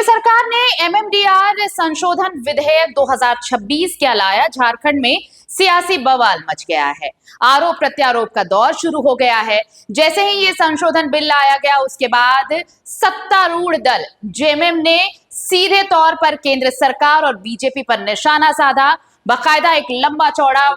केंद्र सरकार ने एमएमडीआर संशोधन विधेयक 2026 क्या लाया। झारखंड में सियासी बवाल मच गया है। आरोप प्रत्यारोप का दौर शुरू हो गया है। जैसे ही ये संशोधन बिल लाया गया उसके बाद सत्तारूढ़ दल जेएमएम ने सीधे तौर पर केंद्र सरकार और बीजेपी पर निशाना साधा। बाकायदा एक लंबा चौड़ा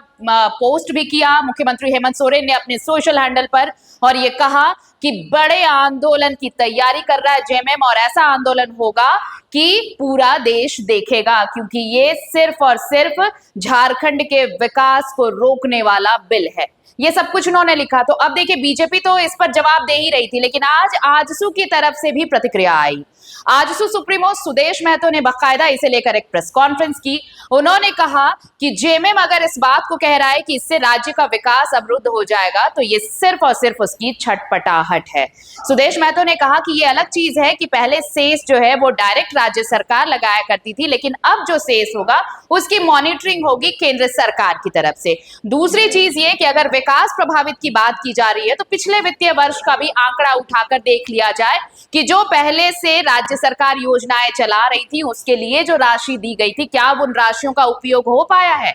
पोस्ट भी किया मुख्यमंत्री हेमंत सोरेन ने अपने सोशल हैंडल पर, और ये कहा कि बड़े आंदोलन की तैयारी कर रहा है जेएमएम, और ऐसा आंदोलन होगा कि पूरा देश देखेगा, क्योंकि ये सिर्फ और सिर्फ झारखंड के विकास को रोकने वाला बिल है। ये सब कुछ उन्होंने लिखा। तो अब देखिए, बीजेपी तो इस पर जवाब दे ही रही थी, लेकिन आज आजसू की तरफ से भी प्रतिक्रिया आई। आजसू सुप्रीमो सुदेश महतो ने बाकायदा इसे लेकर एक प्रेस कॉन्फ्रेंस की। उन्होंने कहा कि जेएमएम अगर इस बात को कह रहा है कि इससे राज्य का विकास अवरुद्ध हो जाएगा तो ये सिर्फ और सिर्फ उसकी छटपटाहट है। सुदेश महतो ने कहा कि ये अलग चीज है कि पहले सेस जो है वो डायरेक्ट राज्य सरकार लगाया करती थी, लेकिन अब जो सेस होगा उसकी मॉनिटरिंग होगी केंद्र सरकार की तरफ से। दूसरी चीज ये कि अगर विकास प्रभावित की बात की जा रही है तो पिछले वित्तीय वर्ष का भी आंकड़ा उठाकर देख लिया जाए कि जो पहले से राज्य सरकार योजनाएं चला रही थी उसके लिए जो राशि दी गई थी, क्या उन राशियों का उपयोग हो पाया है।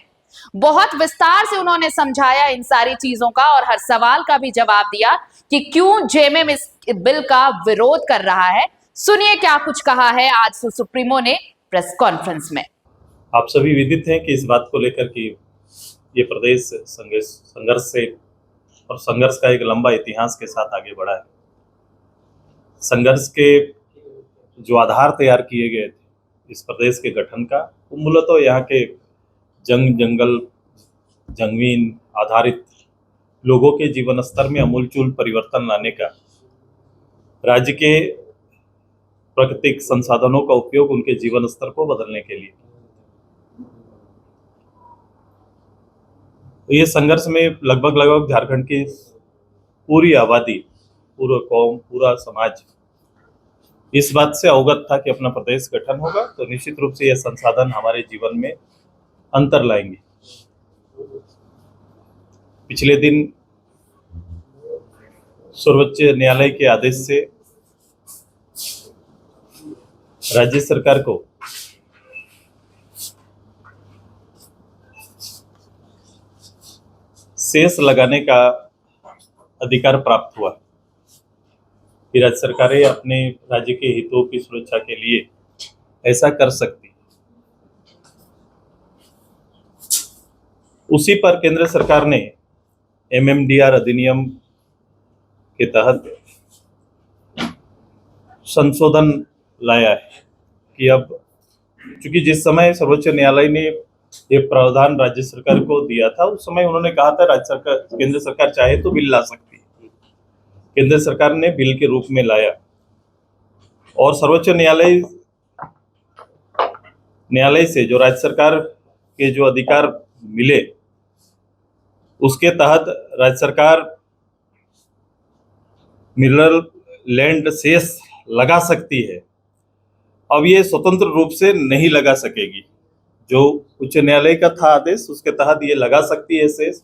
बहुत विस्तार से उन्होंने समझाया इन सारी चीजों का, और हर सवाल का भी जवाब दिया कि क्यों जेएमएम इस बिल का विरोध कर रहा है। सुनिए क्या कुछ कहा है आज सुप्रीमो ने प्रेस कॉन्फ्रेंस में। आप सभी विदित हैं कि इस बात को लेकर कि ये प्रदेश संघर्ष से और संघर्ष का एक लंबा इतिहास के साथ आगे बढ़ा है। संघर्ष के जो आधार तैयार किए गए थे इस प्रदेश के गठन का, वो मूलतः यहाँ के जंगल जंगवीन आधारित लोगों के जीवन स्तर में अमूलचूल परिवर्तन लाने का, राज्य के प्राकृतिक संसाधनों का उपयोग उनके जीवन स्तर को बदलने के लिए। तो ये संघर्ष में लगभग झारखंड की पूरी आबादी, पूरा कौम, पूरा समाज इस बात से अवगत था कि अपना प्रदेश गठन होगा तो निश्चित रूप से यह संसाधन हमारे जीवन में अंतर लाएंगे। पिछले दिन सर्वोच्च न्यायालय के आदेश से राज्य सरकार को सेस लगाने का अधिकार प्राप्त हुआ कि राज्य सरकारें अपने राज्य के हितों की सुरक्षा के लिए ऐसा कर सकती। उसी पर केंद्र सरकार ने एमएमडीआर अधिनियम के तहत संशोधन लाया है कि अब चूंकि जिस समय सर्वोच्च न्यायालय ने ये प्रावधान राज्य सरकार को दिया था उस समय उन्होंने कहा था केंद्र सरकार चाहे तो बिल ला सकती है। केंद्र सरकार ने बिल के रूप में लाया और सर्वोच्च न्यायालय से जो राज्य सरकार के जो अधिकार मिले उसके तहत राज्य सरकार मिनरल लैंड सेस लगा सकती है। अब ये स्वतंत्र रूप से नहीं लगा सकेगी। जो उच्च न्यायालय का था आदेश उसके तहत ये लगा सकती है सेस,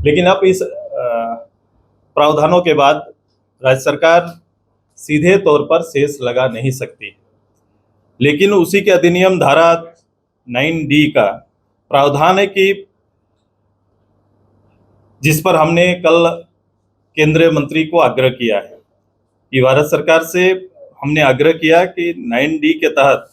लेकिन अब इस प्रावधानों के बाद राज्य सरकार सीधे तौर पर सेस लगा नहीं सकती। लेकिन उसी के अधिनियम धारा 9D का प्रावधान है कि जिस पर हमने कल केंद्रीय मंत्री को आग्रह किया है कि भारत सरकार से हमने आग्रह किया कि 9D के तहत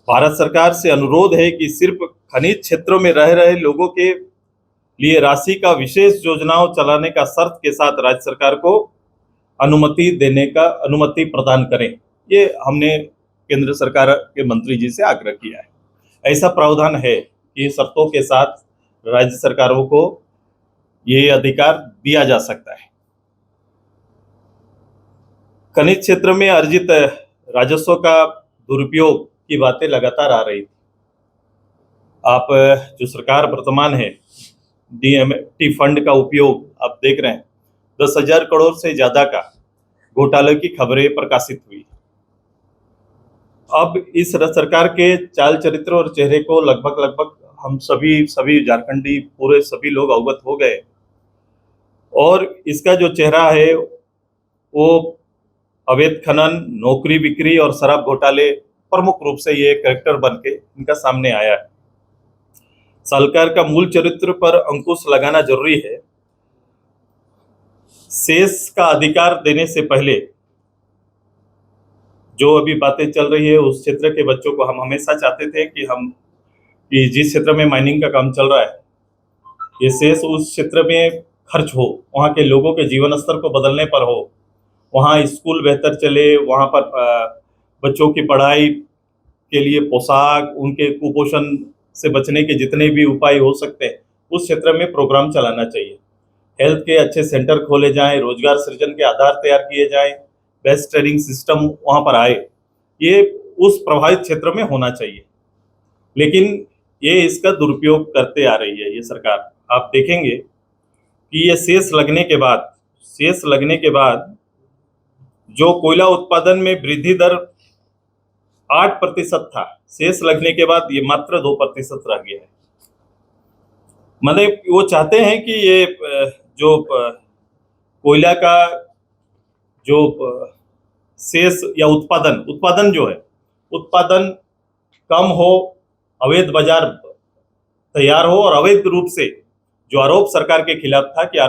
भारत सरकार से अनुरोध है कि सिर्फ खनिज क्षेत्रों में रह रहे लोगों के लिए राशि का विशेष योजनाओं चलाने का शर्त के साथ राज्य सरकार को अनुमति प्रदान करें। ये हमने केंद्र सरकार के मंत्री जी से आग्रह किया है। ऐसा प्रावधान है कि शर्तों के साथ राज्य सरकारों को ये अधिकार दिया जा सकता है। खनिज क्षेत्र में अर्जित राजस्व का दुरुपयोग की बातें लगातार आ रही थी। आप जो सरकार वर्तमान है डीएमटी फंड का उपयोग आप देख रहे हैं, 10,000 करोड़ से ज्यादा का घोटाले की खबरें प्रकाशित हुई। अब इस सरकार के चाल चरित्र और चेहरे को लगभग हम सभी झारखंडी पूरे सभी लोग अवगत हो गए, और इसका जो चेहरा है वो अवैध खनन, नौकरी बिक्री और शराब घोटाले प्रमुख रूप से ये कैरेक्टर बन के इनका सामने आया है। सरकार का मूल चरित्र पर अंकुश लगाना जरूरी है। शेष का अधिकार देने से पहले जो अभी बातें चल रही है उस क्षेत्र के बच्चों को हम हमेशा चाहते थे कि जिस क्षेत्र में माइनिंग का काम चल रहा है ये शेष उस क्षेत्र में खर्च हो, वहाँ के लोगों के जीवन स्तर को बदलने पर हो, वहाँ स्कूल बेहतर चले, वहाँ पर बच्चों की पढ़ाई के लिए पोशाक, उनके कुपोषण से बचने के जितने भी उपाय हो सकते हैं उस क्षेत्र में प्रोग्राम चलाना चाहिए। हेल्थ के अच्छे सेंटर खोले जाएं, रोजगार सृजन के आधार तैयार किए जाएं, बेस्ट ट्रेनिंग सिस्टम वहाँ पर आए, ये उस प्रभावित क्षेत्र में होना चाहिए। लेकिन ये इसका दुरुपयोग करते आ रही है ये सरकार। आप देखेंगे कि ये शेष लगने के बाद जो कोयला उत्पादन में वृद्धि दर 8% था, शेष लगने के बाद ये मात्र 2% रह गया है। मतलब वो चाहते हैं कि ये जो कोयला का जो शेष या उत्पादन जो है, उत्पादन कम हो, अवैध बाजार तैयार हो और अवैध रूप से जो आरोप सरकार के खिलाफ था कि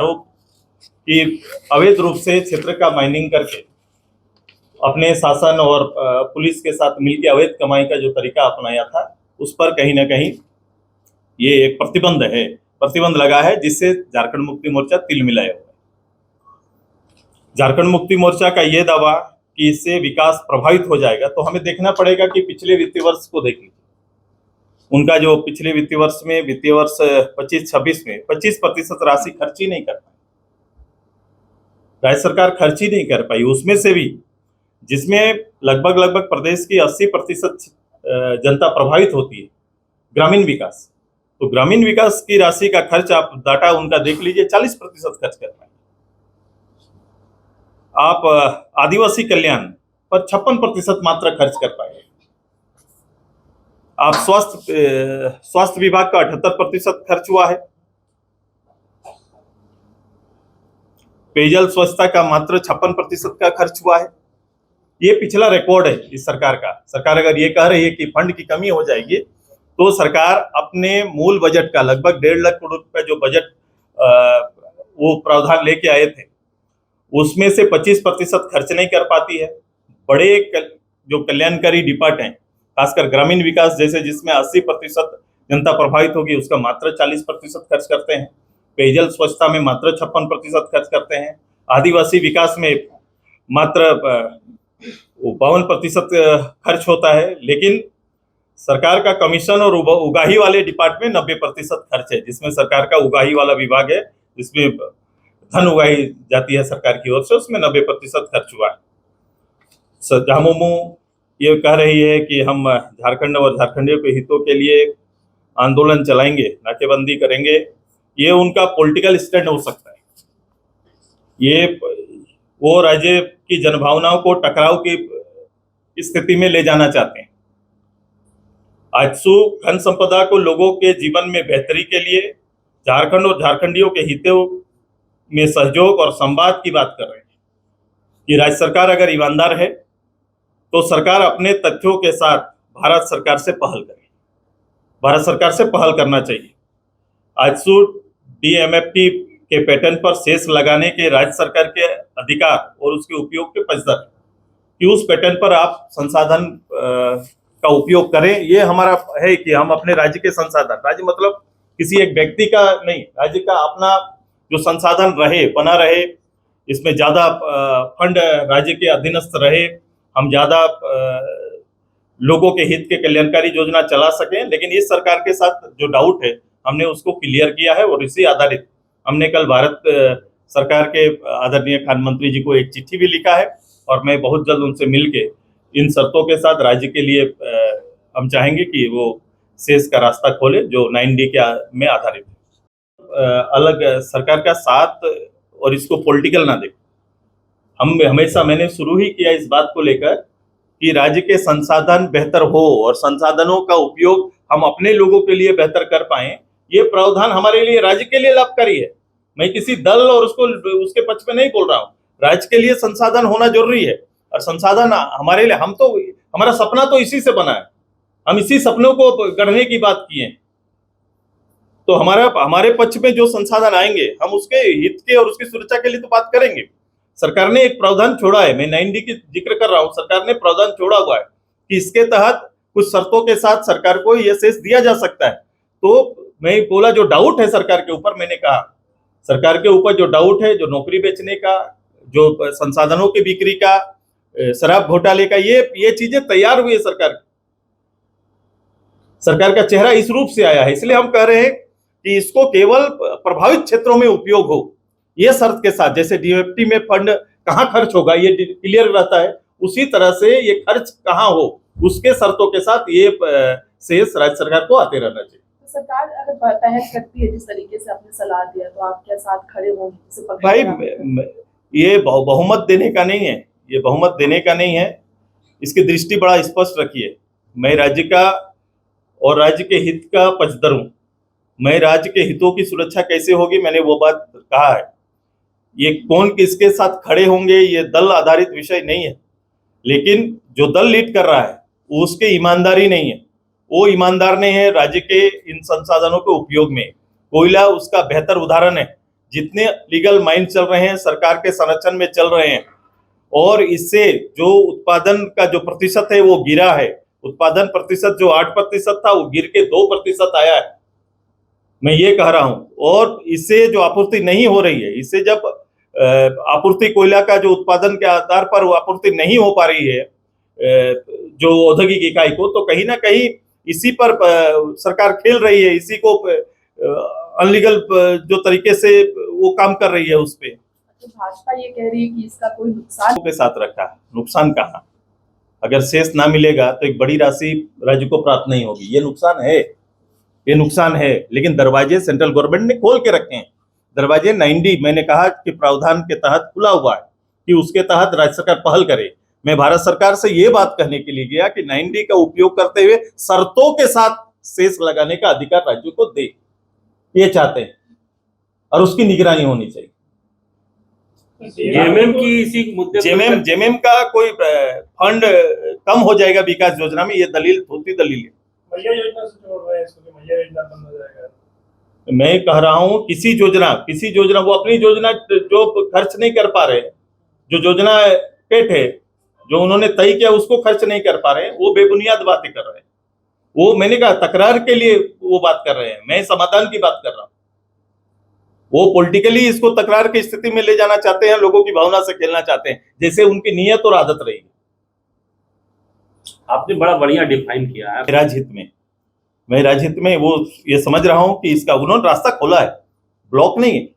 अवैध रूप से क्षेत्र का माइनिंग करके अपने शासन और पुलिस के साथ मिलकर अवैध कमाई का जो तरीका अपनाया था उस पर कहीं ना कहीं ये एक प्रतिबंध लगा है, जिससे झारखंड मुक्ति मोर्चा तिल मिलाया हुआ है। झारखंड मुक्ति मोर्चा का ये दावा कि इससे विकास प्रभावित हो जाएगा, तो हमें देखना पड़ेगा कि पिछले वित्तीय वर्ष को देख लीजिए। उनका जो पिछले वित्तीय वर्ष 25-26 में 25% राशि खर्च ही नहीं कर पाई, राज्य सरकार खर्च ही नहीं कर पाई। उसमें से भी जिसमें लगभग प्रदेश की 80% जनता प्रभावित होती है, ग्रामीण विकास, तो ग्रामीण विकास की राशि का खर्च आप डाटा उनका देख लीजिए, 40% खर्च कर पाए। आप आदिवासी कल्याण पर 56% मात्र खर्च कर पाए। आप स्वास्थ्य विभाग का 78% खर्च हुआ है। पेयजल स्वच्छता का मात्र 56% का खर्च हुआ है। ये पिछला रिकॉर्ड है इस सरकार का। सरकार अगर ये कह रही है कि फंड की कमी हो जाएगी, तो सरकार अपने मूल बजट का लगभग 1.5 लाख करोड़ रुपए जो बजट वो प्रावधान लेके आए थे, उसमें से 25% खर्च नहीं कर पाती है। बड़े जो कल्याणकारी डिपार्ट हैं, खासकर ग्रामीण विकास जैसे, जिसमें 80% जनता प्रभावित होगी, उसका मात्र 40% खर्च करते हैं। पेयजल स्वच्छता में मात्र 56% खर्च करते हैं। आदिवासी विकास में मात्र 52% खर्च होता है। लेकिन सरकार का कमीशन और उगाही वाले डिपार्ट में 90% खर्च है, जिसमें सरकार का उगाही वाला विभाग है, जिसमें धन उगाई जाती है सरकार की ओर से, उसमें 90% खर्च हुआ है। झामुमो ये कह रही है कि हम झारखंड और झारखंडियों के हितों के लिए आंदोलन चलाएंगे, नाकेबंदी करेंगे। ये उनका पॉलिटिकल स्टैंड हो सकता है। ये वो राज्य की जनभावनाओं को टकराव की स्थिति में ले जाना चाहते हैं। आजसू खन संपदा को लोगों के जीवन में बेहतरी के लिए झारखंड और झारखंडियों के हितों में सहयोग और संवाद की बात कर रहे हैं कि राज्य सरकार अगर ईमानदार है तो सरकार अपने तथ्यों के साथ भारत सरकार से पहल करे। भारत सरकार से पहल करना चाहिए। आजसू डीएमएफटी के पैटर्न पर शेष लगाने के राज्य सरकार के अधिकार और उसके उपयोग के पक्षधर कि उस पैटर्न पर आप संसाधन का उपयोग करें। ये हमारा है कि हम अपने राज्य के संसाधन, राज्य मतलब किसी एक व्यक्ति का नहीं, राज्य का अपना जो संसाधन बना रहे, इसमें ज्यादा फंड राज्य के अधीनस्थ रहे, हम ज्यादा लोगों के हित के कल्याणकारी योजना चला सकें। लेकिन इस सरकार के साथ जो डाउट है हमने उसको क्लियर किया है और इसी आधारित हमने कल भारत सरकार के आदरणीय खान मंत्री जी को एक चिट्ठी भी लिखा है और मैं बहुत जल्द उनसे मिलके इन शर्तों के साथ राज्य के लिए हम चाहेंगे कि वो शेष का रास्ता खोले जो 9D में आधारित है। अलग सरकार का साथ और इसको पॉलिटिकल ना देखें। मैंने शुरू ही किया इस बात को लेकर कि राज्य के संसाधन बेहतर हो और संसाधनों का उपयोग हम अपने लोगों के लिए बेहतर कर पाए। ये प्रावधान हमारे लिए, राज्य के लिए लाभकारी है। मैं किसी दल और उसके पक्ष में नहीं बोल रहा हूँ। राज्य के लिए संसाधन होना जरूरी है। और संसाधन हमारे लिए, हमारा सपना तो इसी से बना है, हम इसी सपनों को गढ़ने की बात किए। तो हमारे पक्ष में जो संसाधन आएंगे हम उसके हित के और उसकी सुरक्षा के लिए तो बात करेंगे। सरकार ने एक प्रावधान छोड़ा है, मैं 9D की जिक्र कर रहा हूं, सरकार ने प्रावधान छोड़ा हुआ है कि इसके तहत कुछ शर्तों के साथ सरकार को यह शेष दिया जा सकता है। तो मैं बोला जो डाउट है सरकार के ऊपर, मैंने कहा सरकार के ऊपर जो डाउट है, जो नौकरी बेचने का, जो संसाधनों की बिक्री का, शराब घोटाले का, ये चीजें तैयार हुई है। सरकार का चेहरा इस रूप से आया है, इसलिए हम कह रहे हैं कि इसको केवल प्रभावित क्षेत्रों में उपयोग हो, ये शर्त के साथ। जैसे डीओएफटी में फंड कहाँ खर्च होगा ये क्लियर रहता है, उसी तरह से ये खर्च कहाँ हो उसके शर्तों के साथ ये शेष राज्य सरकार को आते रहना चाहिए। तो सरकार अगर पहल करती है जिस तरीके से आपने सलाह दिया, तो आप क्या साथ खड़े होंगे? भाई ये बहुमत देने का नहीं है, ये बहुमत देने का नहीं है, इसकी दृष्टि बड़ा स्पष्ट रखिए। मैं राज्य का और राज्य के हित का पक्षधर हूं। मैं राज्य के हितों की सुरक्षा कैसे होगी, मैंने वो बात कहा है। ये कौन किसके साथ खड़े होंगे ये दल आधारित विषय नहीं है, लेकिन जो दल लीड कर रहा है उसके ईमानदारी नहीं है, वो ईमानदार नहीं है राज्य के इन संसाधनों के उपयोग में। कोयला उसका बेहतर उदाहरण है। जितने लीगल माइन चल रहे हैं सरकार के संरक्षण में चल रहे हैं, और इससे जो उत्पादन का जो प्रतिशत है वो गिरा है। उत्पादन प्रतिशत जो 8% था वो गिर के 2% आया है, मैं ये कह रहा हूं। और इससे जो आपूर्ति नहीं हो रही है, इससे जब आपूर्ति कोयला का जो उत्पादन के आधार पर वो आपूर्ति नहीं हो पा रही है जो औद्योगिक इकाई को, तो कहीं ना कहीं इसी पर सरकार खेल रही है, इसी को अनलीगल जो तरीके से वो काम कर रही है उस पे। तो भाजपा ये कह रही है कि इसका कोई नुकसान के साथ रखा है। नुकसान कहाँ? अगर शेष ना मिलेगा तो एक बड़ी राशि राज्य को प्राप्त नहीं होगी, ये नुकसान है, ये नुकसान है। लेकिन दरवाजे सेंट्रल गवर्नमेंट ने खोल के रखे हैं। दरवाजे 9D मैंने कहा कि प्रावधान के तहत खुला हुआ है कि उसके तहत राज्य सरकार पहल करे। मैं भारत सरकार से ये बात कहने के लिए गया कि 9D का उपयोग करते हुए शर्तों के साथ शेष लगाने का अधिकार राज्यों को दे, ये चाहते हैं, और उसकी निगरानी होनी चाहिए। जेएमएम की इसी मुद्दे जेएमएम का कोई फंड कम हो जाएगा विकास योजना में, ये दलील धोती दलील है। मैया योजना से जोड़ रहे हैं इसको, मैया योजना बंद हो जाएगा। मैं कह रहा हूं किसी योजना वो अपनी योजना जो खर्च नहीं कर पा रहे, जो योजना पेट है जो उन्होंने तय किया उसको खर्च नहीं कर पा रहे, वो बेबुनियाद बातें कर रहे हैं। वो मैंने कहा तकरार के लिए वो बात कर रहे हैं, मैं समाधान की बात कर रहा हूं। वो पॉलिटिकली इसको तकरार की स्थिति में ले जाना चाहते हैं, लोगों की भावना से खेलना चाहते हैं, जैसे उनकी नीयत और आदत रही। आपने बड़ा बढ़िया डिफाइन किया है। मैं राज्यहित में वो ये समझ रहा हूं कि इसका उन्होंने रास्ता खोला है, ब्लॉक नहीं है।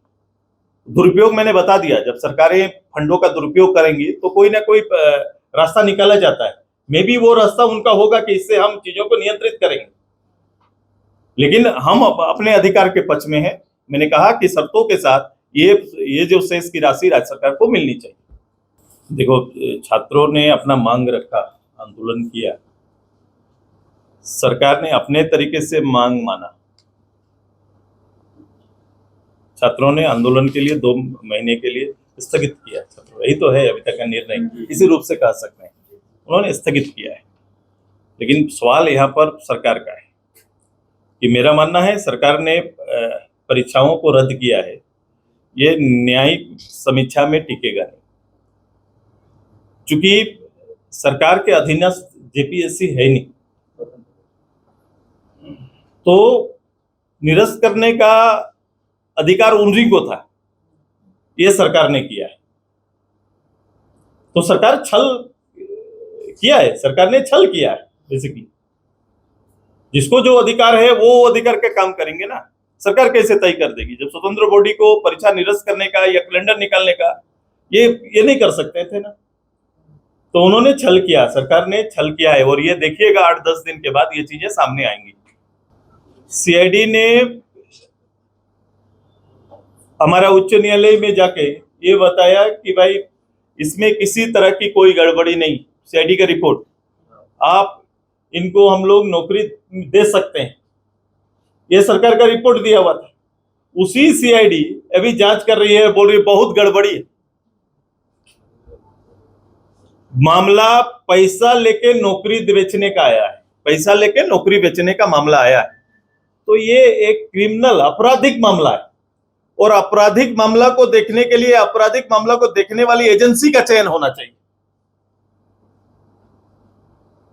दुरुपयोग मैंने बता दिया, जब सरकारें फंडों का दुरुपयोग करेंगी तो कोई ना कोई रास्ता निकाला जाता है। मे भी वो रास्ता उनका होगा कि इससे हम चीजों को नियंत्रित करेंगे, लेकिन हम अपने अधिकार के पक्ष में हैं। मैंने कहा कि शर्तों के साथ ये जो शेष की राशि राज्य सरकार को मिलनी चाहिए। देखो, छात्रों ने अपना मांग रखा, आंदोलन किया, सरकार ने अपने तरीके से मांग माना। छात्रों ने आंदोलन के लिए 2 महीने के लिए स्थगित किया, यही तो है अभी तक का निर्णय, इसी रूप से कह सकते हैं, उन्होंने स्थगित किया है। लेकिन सवाल यहाँ पर सरकार का है कि मेरा मानना है सरकार ने परीक्षाओं को रद्द किया है, ये न्यायिक समीक्षा में टिकेगा नहीं। चूंकि सरकार के अधीनस्थ जेपीएससी है नहीं, तो निरस्त करने का अधिकार उन्हीं को था, ये सरकार ने किया है। तो सरकार सरकार ने छल किया है बेसिकली। जिसको जो अधिकार है वो अधिकार के काम करेंगे ना, सरकार कैसे तय कर देगी? जब स्वतंत्र बॉडी को परीक्षा निरस्त करने का या कैलेंडर निकालने का ये नहीं कर सकते थे ना, तो उन्होंने छल किया, सरकार ने छल किया है। और ये देखिएगा 8-10 दिन के बाद ये चीजें सामने आएंगी। सीआईडी ने हमारा उच्च न्यायालय में जाके ये बताया कि भाई इसमें किसी तरह की कोई गड़बड़ी नहीं, सीआईडी का रिपोर्ट, आप इनको हम लोग नौकरी दे सकते हैं, ये सरकार का रिपोर्ट दिया हुआ था। उसी सीआईडी अभी जांच कर रही है, बोल रही है बहुत गड़बड़ी है। मामला पैसा लेके नौकरी बेचने का आया है, पैसा लेके नौकरी बेचने का मामला आया है, तो ये एक क्रिमिनल आपराधिक मामला है। और आपराधिक मामला को देखने के लिए आपराधिक मामला को देखने वाली एजेंसी का चयन होना चाहिए।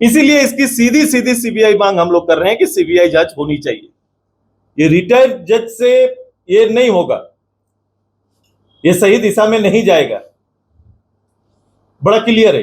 इसीलिए इसकी सीधी सीधी सीबीआई मांग हम लोग कर रहे हैं कि सीबीआई जांच होनी चाहिए। ये रिटायर्ड जज से ये नहीं होगा, ये सही दिशा में नहीं जाएगा, बड़ा क्लियर है।